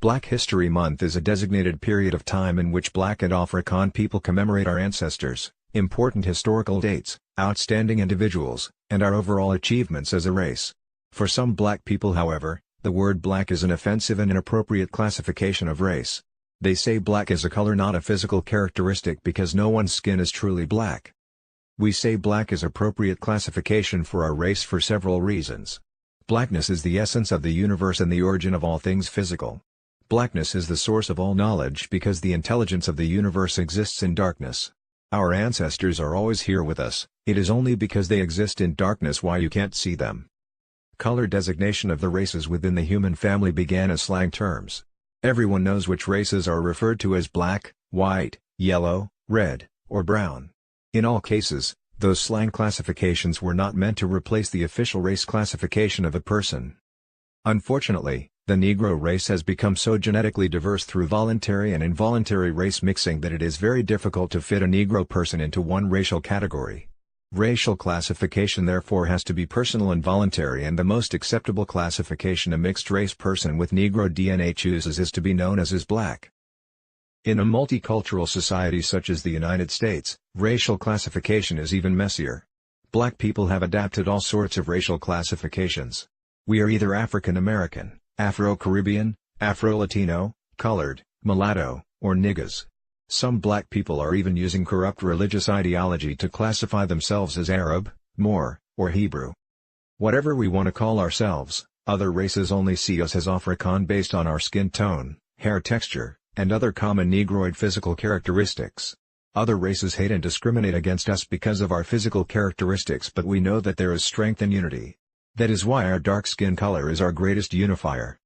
Black History Month is a designated period of time in which Black and Afrakan people commemorate our ancestors, important historical dates, outstanding individuals, and our overall achievements as a race. For some Black people, however, the word black is an offensive and inappropriate classification of race. They say black is a color, not a physical characteristic, because no one's skin is truly black. We say black is appropriate classification for our race for several reasons. Blackness is the essence of the universe and the origin of all things physical. Blackness is the source of all knowledge because the intelligence of the universe exists in darkness. Our ancestors are always here with us, it is only because they exist in darkness why you can't see them. Color designation of the races within the human family began as slang terms. Everyone knows which races are referred to as black, white, yellow, red, or brown. In all cases, those slang classifications were not meant to replace the official race classification of a person. Unfortunately, the Negro race has become so genetically diverse through voluntary and involuntary race mixing that it is very difficult to fit a Negro person into one racial category. Racial classification therefore has to be personal and voluntary, and the most acceptable classification a mixed-race person with Negro DNA chooses is to be known as black. In a multicultural society such as the United States, racial classification is even messier. Black people have adapted all sorts of racial classifications. We are either African American, Afro-Caribbean, Afro-Latino, colored, mulatto, or niggas. Some Black people are even using corrupt religious ideology to classify themselves as Arab, Moor, or Hebrew. Whatever we want to call ourselves, other races only see us as Afrikaan based on our skin tone, hair texture, and other common Negroid physical characteristics. Other races hate and discriminate against us because of our physical characteristics, but we know that there is strength in unity. That is why our dark skin color is our greatest unifier.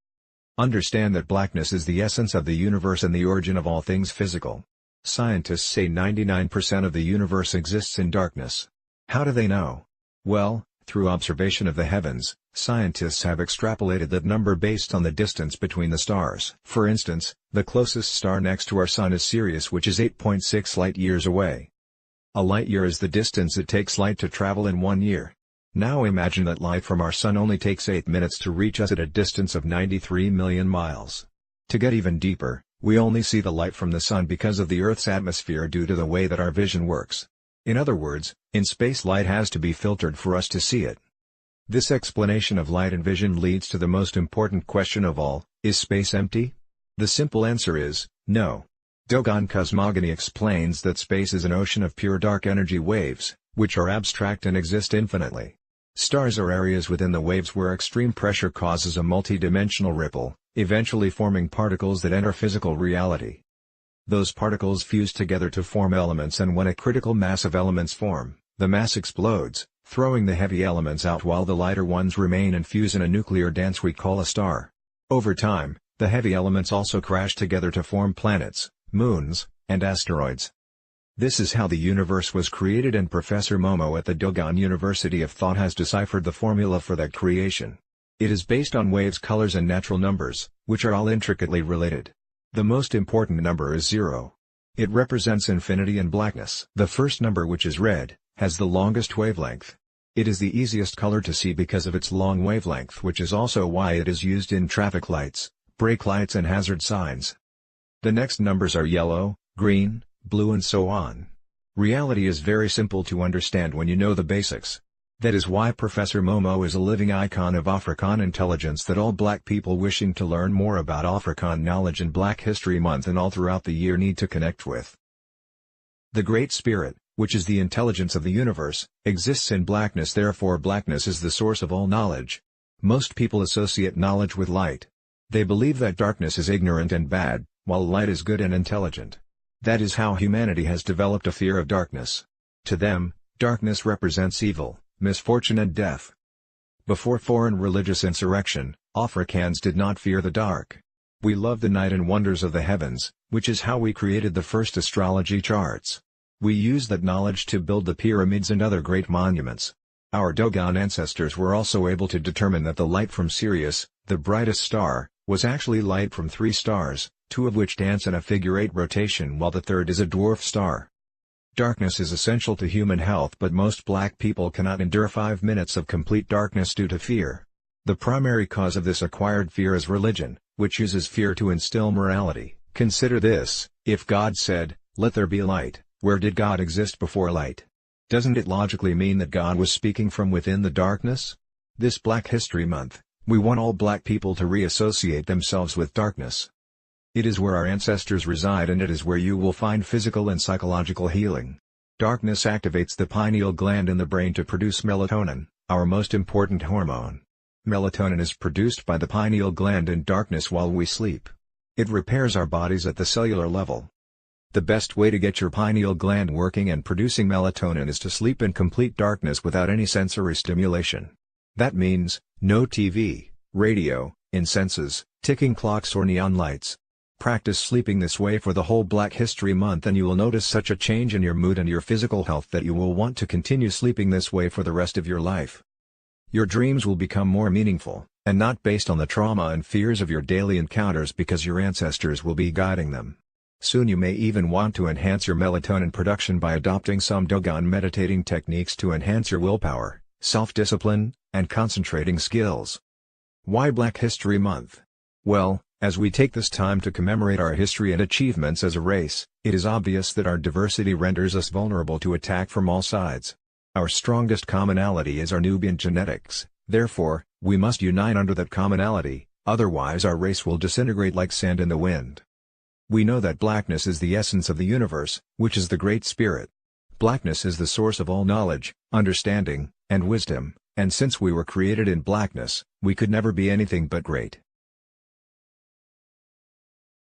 Understand that blackness is the essence of the universe and the origin of all things physical. Scientists say 99% of the universe exists in darkness. How do they know? Well, through observation of the heavens, scientists have extrapolated that number based on the distance between the stars. For instance, the closest star next to our Sun is Sirius, which is 8.6 light-years away. A light-year is the distance it takes light to travel in 1 year. Now imagine that light from our Sun only takes 8 minutes to reach us at a distance of 93 million miles. To get even deeper, we only see the light from the Sun because of the Earth's atmosphere due to the way that our vision works. In other words, in space light has to be filtered for us to see it. This explanation of light and vision leads to the most important question of all: is space empty? The simple answer is, no. Dogon cosmogony explains that space is an ocean of pure dark energy waves, which are abstract and exist infinitely. Stars are areas within the waves where extreme pressure causes a multi-dimensional ripple, eventually forming particles that enter physical reality. Those particles fuse together to form elements, and when a critical mass of elements form, the mass explodes, throwing the heavy elements out while the lighter ones remain and fuse in a nuclear dance we call a star. Over time, the heavy elements also crash together to form planets, moons, and asteroids. This is how the universe was created, and Professor Momo at the Dogon University of Thought has deciphered the formula for that creation. It is based on waves, colors, and natural numbers, which are all intricately related. The most important number is 0. It represents infinity and blackness. The first number, which is red, has the longest wavelength. It is the easiest color to see because of its long wavelength, which is also why it is used in traffic lights, brake lights, and hazard signs. The next numbers are yellow, green, blue, and so on. Reality is very simple to understand when you know the basics. That is why Professor Momo is a living icon of Afrikaan intelligence that all Black people wishing to learn more about Afrikaan knowledge in Black History Month and all throughout the year need to connect with. The Great Spirit, which is the intelligence of the universe, exists in blackness, therefore blackness is the source of all knowledge. Most people associate knowledge with light. They believe that darkness is ignorant and bad, while light is good and intelligent. That is how humanity has developed a fear of darkness. To them, darkness represents evil, misfortune, and death. Before foreign religious insurrection, Afrikaans did not fear the dark. We love the night and wonders of the heavens, which is how we created the first astrology charts. We use that knowledge to build the pyramids and other great monuments. Our Dogon ancestors were also able to determine that the light from Sirius, the brightest star, was actually light from 3 stars, 2 of which dance in a figure-8 rotation while the third is a dwarf star. Darkness is essential to human health, but most Black people cannot endure 5 minutes of complete darkness due to fear. The primary cause of this acquired fear is religion, which uses fear to instill morality. Consider this: if God said, "Let there be light," where did God exist before light? Doesn't it logically mean that God was speaking from within the darkness? This Black History Month, we want all black people to reassociate themselves with darkness. It is where our ancestors reside, and it is where you will find physical and psychological healing. Darkness activates the pineal gland in the brain to produce melatonin, our most important hormone. Melatonin is produced by the pineal gland in darkness while we sleep. It repairs our bodies at the cellular level. The best way to get your pineal gland working and producing melatonin is to sleep in complete darkness without any sensory stimulation. That means, no TV, radio, incenses, ticking clocks or neon lights. Practice sleeping this way for the whole Black History Month and you will notice such a change in your mood and your physical health that you will want to continue sleeping this way for the rest of your life. Your dreams will become more meaningful, and not based on the trauma and fears of your daily encounters, because your ancestors will be guiding them. Soon you may even want to enhance your melatonin production by adopting some Dogon meditating techniques to enhance your willpower, self-discipline, and concentrating skills. Why Black History Month? Well, as we take this time to commemorate our history and achievements as a race, it is obvious that our diversity renders us vulnerable to attack from all sides. Our strongest commonality is our Nubian genetics, therefore, we must unite under that commonality, otherwise our race will disintegrate like sand in the wind. We know that blackness is the essence of the universe, which is the Great Spirit. Blackness is the source of all knowledge, understanding, and wisdom, and since we were created in blackness, we could never be anything but great.